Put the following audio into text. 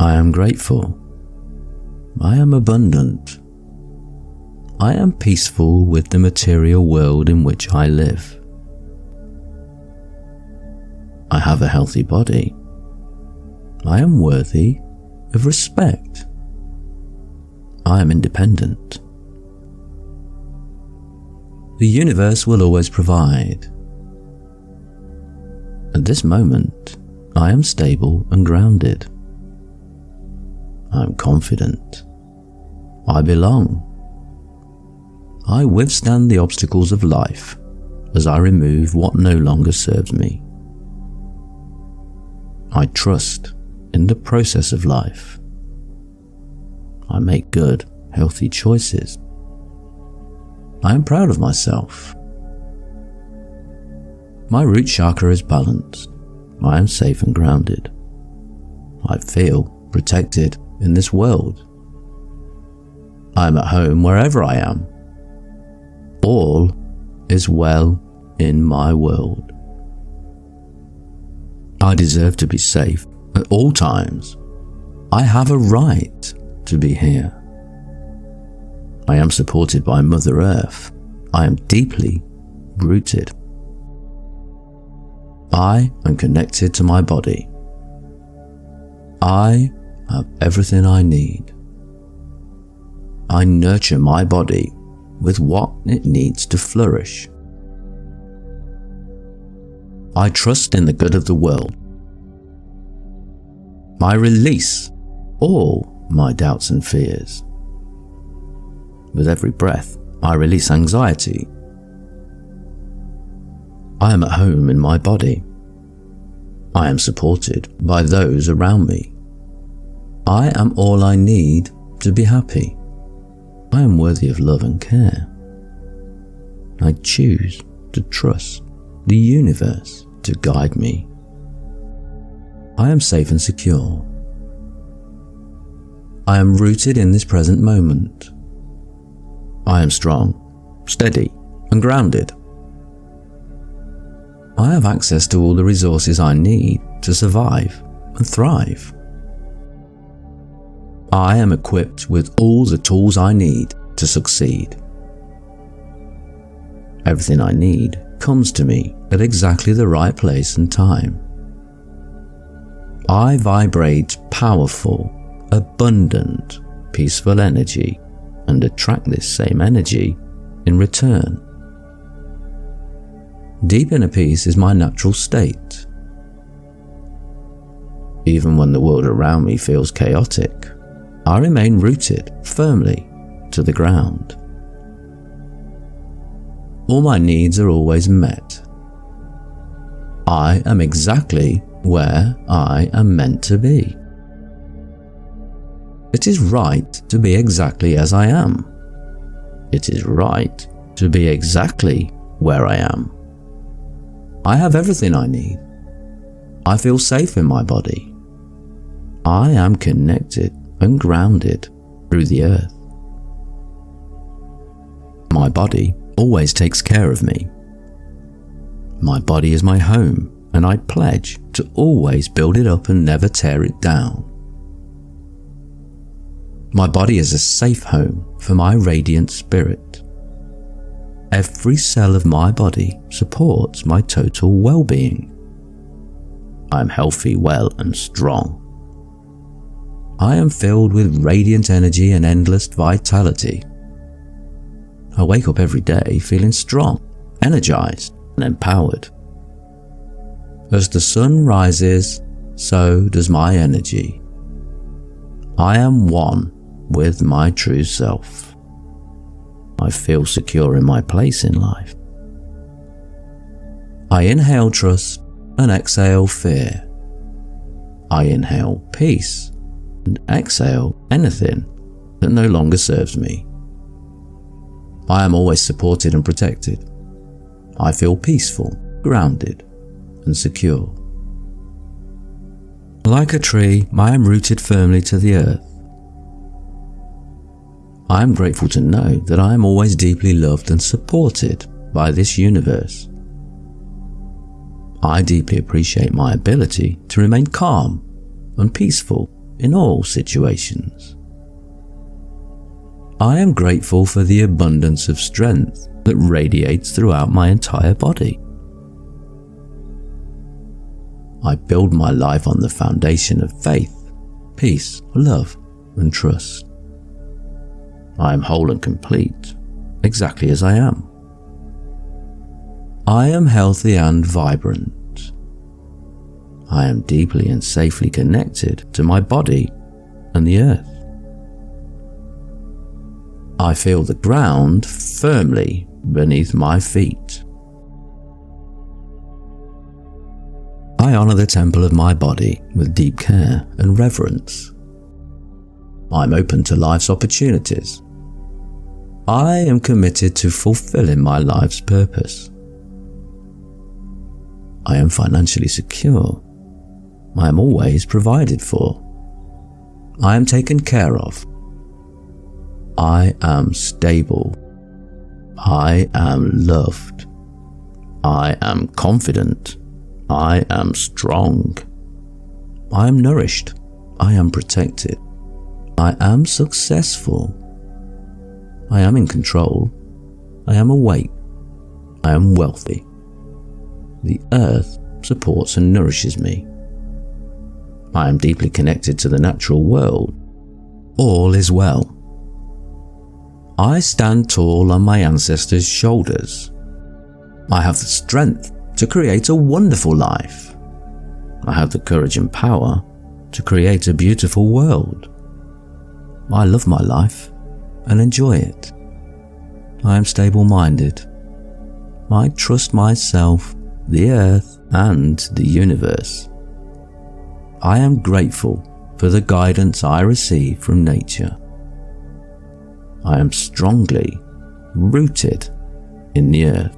I am grateful. I am abundant. I am peaceful with the material world in which I live. I have a healthy body. I am worthy of respect. I am independent. The universe will always provide. At this moment, I am stable and grounded. I am confident. I belong. I withstand the obstacles of life as I remove what no longer serves me. I trust in the process of life. I make good, healthy choices. I am proud of myself. My root chakra is balanced. I am safe and grounded. I feel protected in this world. I am at home wherever I am. All is well in my world. I deserve to be safe at all times. I have a right to be here. I am supported by Mother Earth. I am deeply rooted. I am connected to my body. I have everything I need. I nurture my body with what it needs to flourish. I trust in the good of the world. I release all my doubts and fears. With every breath, I release anxiety. I am at home in my body. I am supported by those around me. I am all I need to be happy. I am worthy of love and care. I choose to trust the universe to guide me. I am safe and secure. I am rooted in this present moment. I am strong, steady, and grounded. I have access to all the resources I need to survive and thrive. I am equipped with all the tools I need to succeed. Everything I need comes to me at exactly the right place and time. I vibrate powerful, abundant, peaceful energy and attract this same energy in return. Deep inner peace is my natural state. Even when the world around me feels chaotic, I remain rooted firmly to the ground. All my needs are always met. I am exactly where I am meant to be. It is right to be exactly as I am. It is right to be exactly where I am. I have everything I need. I feel safe in my body. I am connected and grounded through the earth. My body always takes care of me. My body is my home, and I pledge to always build it up and never tear it down. My body is a safe home for my radiant spirit. Every cell of my body supports my total well-being. I am healthy, well, and strong. I am filled with radiant energy and endless vitality. I wake up every day feeling strong, energized, and empowered. As the sun rises, so does my energy. I am one with my true self. I feel secure in my place in life. I inhale trust and exhale fear. I inhale peace and exhale anything that no longer serves me. I am always supported and protected. I feel peaceful, grounded, and secure. Like a tree, I am rooted firmly to the earth. I am grateful to know that I am always deeply loved and supported by this universe. I deeply appreciate my ability to remain calm and peaceful in all situations. I am grateful for the abundance of strength that radiates throughout my entire body. I build my life on the foundation of faith, peace, love, and trust. I am whole and complete, exactly as I am. I am healthy and vibrant. I am deeply and safely connected to my body and the earth. I feel the ground firmly beneath my feet. I honor the temple of my body with deep care and reverence. I'm open to life's opportunities. I am committed to fulfilling my life's purpose. I am financially secure. I am always provided for. I am taken care of. I am stable. I am loved. I am confident. I am strong. I am nourished. I am protected. I am successful. I am in control. I am awake. I am wealthy. The earth supports and nourishes me. I am deeply connected to the natural world. All is well. I stand tall on my ancestors' shoulders. I have the strength to create a wonderful life. I have the courage and power to create a beautiful world. I love my life and enjoy it. I am stable-minded. I trust myself, the earth, and the universe. I am grateful for the guidance I receive from nature. I am strongly rooted in the earth.